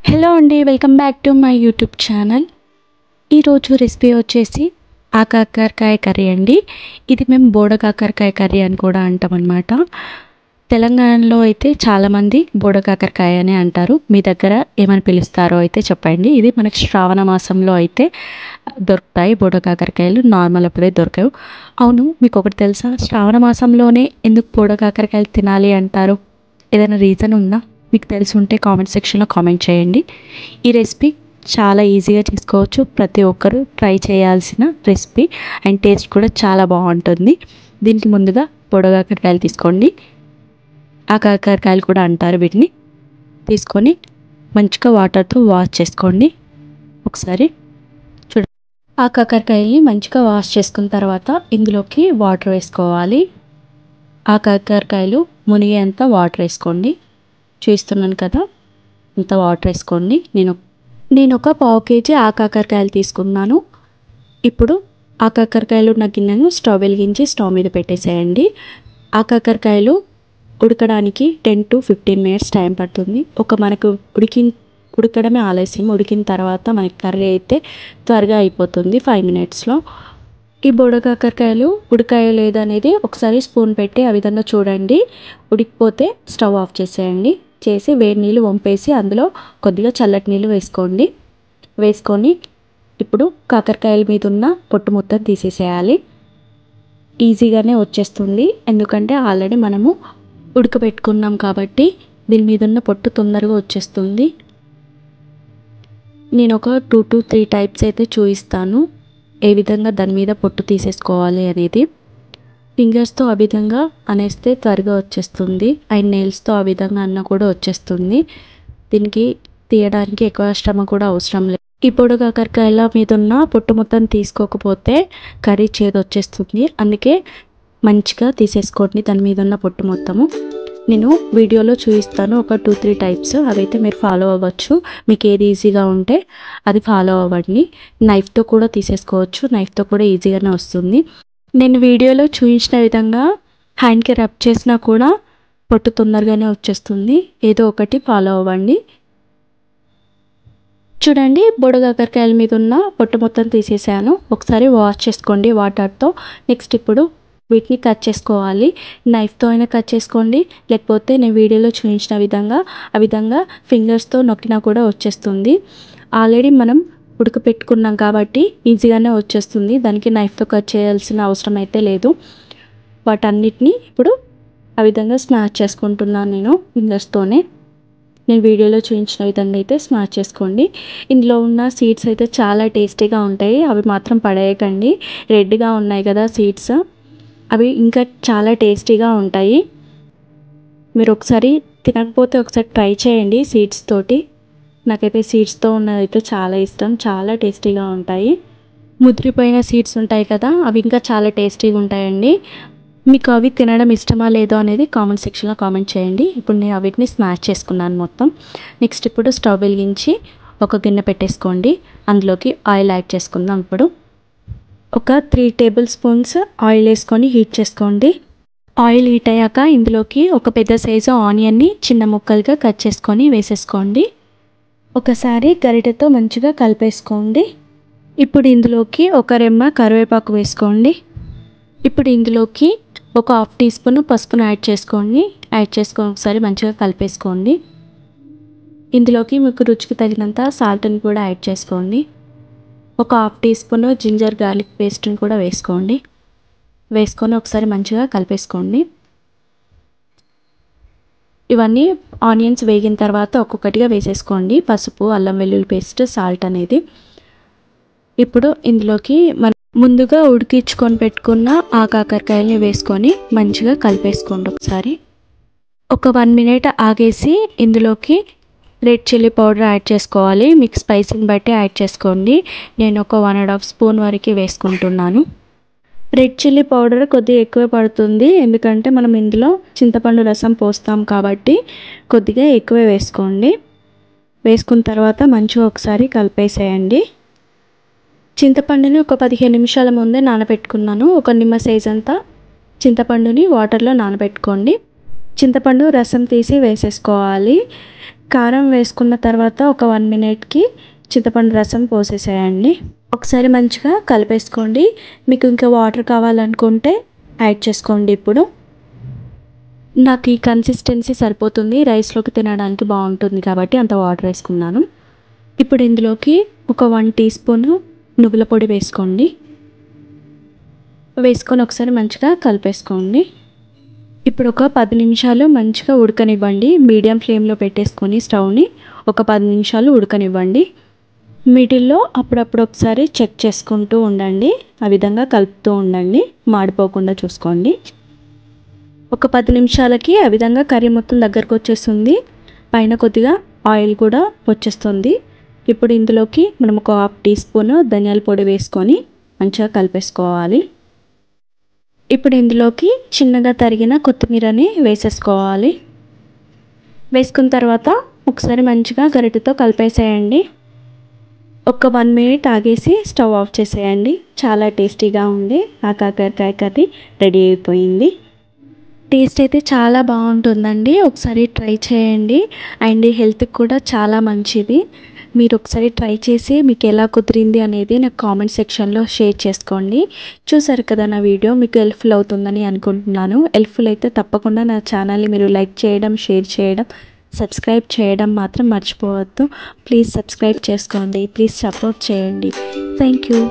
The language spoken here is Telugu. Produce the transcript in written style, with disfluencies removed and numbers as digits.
హలో అండి, welcome back to my YouTube channel. ఈరోజు రెసిపీ వచ్చేసి ఆకాకరకాయ కర్రీ అండి. ఇది మేము బోడకాకరకాయ కర్రీ అని కూడా అంటాం అన్నమాట. తెలంగాణలో అయితే చాలామంది బోడకాకరకాయ అని అంటారు. మీ దగ్గర ఏమని పిలుస్తారో అయితే చెప్పండి. ఇది మనకి శ్రావణ మాసంలో అయితే దొరుకుతాయి బోడకాకరకాయలు, నార్మల్ అప్పుడే దొరకవు. అవును, మీకు ఒకటి తెలుసా? శ్రావణ మాసంలోనే ఎందుకు బోడకాకరకాయలు తినాలి అంటారు? ఏదైనా రీజన్ ఉందా? మీకు తెలిసి ఉంటే కామెంట్ సెక్షన్లో కామెంట్ చేయండి. ఈ రెసిపీ చాలా ఈజీగా చేసుకోవచ్చు. ప్రతి ఒక్కరూ ట్రై చేయాల్సిన రెసిపీ అండ్ టేస్ట్ కూడా చాలా బాగుంటుంది. దీనికి ముందుగా పొడగాకరకాయలు తీసుకోండి. ఆ కాకరకాయలు కూడా అంటారు వీటిని. తీసుకొని మంచిగా వాటర్తో వాష్ చేసుకోండి. ఒకసారి చూడండి. ఆ కాకరకాయల్ని మంచిగా వాష్ చేసుకున్న తర్వాత ఇందులోకి వాటర్ వేసుకోవాలి. ఆ కాకరకాయలు మునిగేంత వాటర్ వేసుకోండి. చూస్తున్నాను కదా, ఇంత వాటర్ వేసుకోండి. నేను ఒక పావు కేజీ ఆ కాకరకాయలు తీసుకున్నాను. ఇప్పుడు ఆ కాకరకాయలు ఉన్న గిన్నెను స్టవ్ వెలిగించి స్టవ్ మీద పెట్టేసేయండి. ఆ కాకరకాయలు ఉడకడానికి 10 to 15 minutes టైం పడుతుంది. మనకు ఉడకడమే ఆలస్యం. ఉడికిన తర్వాత మనకి కర్రీ అయితే త్వరగా అయిపోతుంది 5 minutesలో. ఈ బోడకాకరకాయలు ఉడికాయో లేదనేది ఒకసారి స్పూన్ పెట్టి ఆ విధంగా చూడండి. ఉడికిపోతే స్టవ్ ఆఫ్ చేసేయండి. చేసి వేడి నీళ్ళు వంపేసి అందులో కొద్దిగా చల్లటి నీళ్ళు వేసుకోండి. వేసుకొని ఇప్పుడు కాకరకాయల మీద ఉన్న పొట్టు మొత్తం తీసేసేయాలి. ఈజీగానే వచ్చేస్తుంది, ఎందుకంటే ఆల్రెడీ మనము ఉడకబెట్టుకున్నాం కాబట్టి దీని మీద ఉన్న పొట్టు తొందరగా వచ్చేస్తుంది. నేను ఒక 2 to 3 టైప్స్ అయితే చూపిస్తాను, ఏ విధంగా దాని మీద పొట్టు తీసేసుకోవాలి అనేది. ఫింగర్స్తో ఆ విధంగా అనేస్తే త్వరగా వచ్చేస్తుంది. అండ్ నెయిల్స్తో ఆ విధంగా అన్న కూడా వచ్చేస్తుంది. దీనికి తీయడానికి ఎక్కువ శ్రమ కూడా అవసరం లేదు. ఈ పొడి కాకరకాయల మీద ఉన్న పొట్టు మొత్తం తీసుకోకపోతే కర్రీ చేదు వచ్చేస్తుంది. అందుకే మంచిగా తీసేసుకోండి దాని మీద ఉన్న పొట్టు మొత్తము. నేను వీడియోలో చూపిస్తాను ఒక 2-3 టైప్స్, అవైతే మీరు ఫాలో అవ్వచ్చు. మీకు ఏది ఈజీగా ఉంటే అది ఫాలో అవ్వండి. నైఫ్తో కూడా తీసేసుకోవచ్చు, నైఫ్తో కూడా ఈజీగానే వస్తుంది. నేను వీడియోలో చూపించిన విధంగా హ్యాండ్కి రబ్ చేసినా కూడా పొట్టు తొందరగానే వచ్చేస్తుంది. ఏదో ఒకటి ఫాలో అవ్వండి. చూడండి, బొడగాకరకాయల మీద ఉన్న పొట్టు మొత్తం తీసేసాను. ఒకసారి వాష్ చేసుకోండి వాటర్తో. నెక్స్ట్ ఇప్పుడు వీటిని కట్ చేసుకోవాలి. నైఫ్తో అయినా కట్ చేసుకోండి, లేకపోతే నేను వీడియోలో చూపించిన ఆ విధంగా ఫింగర్స్తో నొక్కినా కూడా వచ్చేస్తుంది. ఆల్రెడీ మనం ఉడకపెట్టుకున్నాం కాబట్టి ఈజీగానే వచ్చేస్తుంది. దానికి నైఫ్తో కట్ చేయాల్సిన అవసరం అయితే లేదు. వాటన్నిటిని ఇప్పుడు ఆ విధంగా స్మాష్ చేసుకుంటున్నాను నేను ఫింగర్స్తోనే. నేను వీడియోలో చూపించిన విధంగా అయితే స్మాష్ చేసుకోండి. ఇందులో ఉన్న సీడ్స్ అయితే చాలా టేస్టీగా ఉంటాయి, అవి మాత్రం పడేయకండి. రెడ్గా ఉన్నాయి కదా సీడ్స్, అవి ఇంకా చాలా టేస్టీగా ఉంటాయి. మీరు ఒకసారి తినకపోతే ఒకసారి ట్రై చేయండి సీడ్స్ తోటి. నాకైతే సీడ్స్తో ఉన్నదైతే చాలా ఇష్టం, చాలా టేస్టీగా ఉంటాయి. ముదిరిపోయిన సీడ్స్ ఉంటాయి కదా, అవి ఇంకా చాలా టేస్టీగా ఉంటాయండి. మీకు అవి తినడం ఇష్టమా లేదో అనేది కామెంట్ సెక్షన్లో కామెంట్ చేయండి. ఇప్పుడు నేను వీటిని స్మాష్ చేసుకున్నాను మొత్తం. నెక్స్ట్ ఇప్పుడు స్టవ్ వెలిగించి ఒక గిన్నె పెట్టేసుకోండి. అందులోకి ఆయిల్ యాడ్ చేసుకుందాం. ఇప్పుడు ఒక 3 టేబుల్ స్పూన్స్ ఆయిల్ వేసుకొని హీట్ చేసుకోండి. ఆయిల్ హీట్ అయ్యాక ఇందులోకి ఒక పెద్ద సైజు ఆనియన్ని చిన్న ముక్కలుగా కట్ చేసుకొని వేసేసుకోండి. ఒకసారి గరిటెతో మంచిగా కలిపేసుకోండి. ఇప్పుడు ఇందులోకి ఒక రెమ్మ కరివేపాకు వేసుకోండి. ఇప్పుడు ఇందులోకి ఒక 1/2 టీ స్పూన్ పసుపును యాడ్ చేసుకొని ఒకసారి మంచిగా కలిపేసుకోండి. ఇందులోకి మీకు రుచికి తగినంత సాల్ట్ని కూడా యాడ్ చేసుకోండి. ఒక 1/2 టీ స్పూన్ జింజర్ గార్లిక్ పేస్ట్ని కూడా వేసుకోండి. వేసుకొని ఒకసారి మంచిగా కలిపేసుకోండి. ఇవన్నీ ఆనియన్స్ వేగిన తర్వాత ఒక్కొక్కటిగా వేసేసుకోండి. పసుపు, అల్లం వెల్లుల్లి పేస్ట్, సాల్ట్ అనేది. ఇప్పుడు ఇందులోకి మనం ముందుగా ఉడికించుకొని పెట్టుకున్న ఆ కాకరకాయల్ని వేసుకొని మంచిగా కలిపేసుకోండి. ఒకసారి ఒక 1 minute ఆగేసి ఇందులోకి రెడ్ చిల్లీ పౌడర్ యాడ్ చేసుకోవాలి. మీకు స్పైసీని బట్టి యాడ్ చేసుకోండి. నేను ఒక 1.5 స్పూన్ వరకు వేసుకుంటున్నాను. రెడ్ చిల్లీ పౌడర్ కొద్దిగా ఎక్కువ పడుతుంది, ఎందుకంటే మనం ఇందులో చింతపండు రసం పోస్తాం కాబట్టి కొద్దిగా ఎక్కువ వేసుకోండి. వేసుకున్న తర్వాత మంచిగా ఒకసారి కలిపేసేయండి. చింతపండుని ఒక 15 నిమిషాల ముందే నానబెట్టుకున్నాను. ఒక నిమ్మ సైజ్ అంతా చింతపండుని వాటర్లో నానబెట్టుకోండి. చింతపండు రసం తీసి వేసేసుకోవాలి. కారం వేసుకున్న తర్వాత ఒక 1 మినిట్కి చింతపండు రసం పోసేసేయండి. ఒకసారి మంచిగా కలిపేసుకోండి. మీకు ఇంకా వాటర్ కావాలనుకుంటే యాడ్ చేసుకోండి. ఇప్పుడు నాకు ఈ కన్సిస్టెన్సీ సరిపోతుంది, రైస్లోకి తినడానికి బాగుంటుంది కాబట్టి అంత వాటర్ వేసుకున్నాను. ఇప్పుడు ఇందులోకి ఒక 1 టీ స్పూన్ నువ్వుల పొడి వేసుకోండి. వేసుకొని ఒకసారి మంచిగా కలిపేసుకోండి. ఇప్పుడు ఒక 10 నిమిషాలు మంచిగా ఉడకనివ్వండి. మీడియం ఫ్లేమ్లో పెట్టేసుకొని స్టవ్ని ఒక 10 నిమిషాలు ఉడకనివ్వండి. మిడిల్లో అప్పుడప్పుడు ఒకసారి చెక్ చేసుకుంటూ ఉండండి. ఆ విధంగా కలుపుతూ ఉండండి, మాడిపోకుండా చూసుకోండి. ఒక 10 నిమిషాలకి ఆ విధంగా కర్రీ మొత్తం దగ్గరకు వచ్చేస్తుంది. పైన కొద్దిగా ఆయిల్ కూడా వచ్చేస్తుంది. ఇప్పుడు ఇందులోకి మనం ఒక 1/2 టీ స్పూన్ ధనియాల పొడి వేసుకొని మంచిగా కలిపేసుకోవాలి. ఇప్పుడు ఇందులోకి చిన్నగా తరిగిన కొత్తిమీరని వేసేసుకోవాలి. వేసుకున్న తర్వాత ఒకసారి మంచిగా గరిటెతో కలిపేసేయండి. ఒక 1 మినిట్ ఆగేసి స్టవ్ ఆఫ్ చేసేయండి. చాలా టేస్టీగా ఉంది కాకరకాయ కర్రీ రెడీ అయిపోయింది. టేస్ట్ అయితే చాలా బాగుంటుందండి. ఒకసారి ట్రై చేయండి. అండ్ హెల్త్కి కూడా చాలా మంచిది. మీరు ఒకసారి ట్రై చేసి మీకు ఎలా కుదిరింది అనేది నాకు కామెంట్ సెక్షన్లో షేర్ చేసుకోండి. చూసారు కదా నా వీడియో, మీకు హెల్ప్ఫుల్ అవుతుందని అనుకుంటున్నాను. హెల్ప్ఫుల్ అయితే తప్పకుండా నా ఛానల్ని మీరు లైక్ చేయడం, షేర్ చేయడం, సబ్స్క్రైబ్ చేయడం మాత్రం మర్చిపోవద్దు. ప్లీజ్ సబ్స్క్రైబ్ చేసుకోండి. ప్లీజ్ సపోర్ట్ చేయండి. Thank you.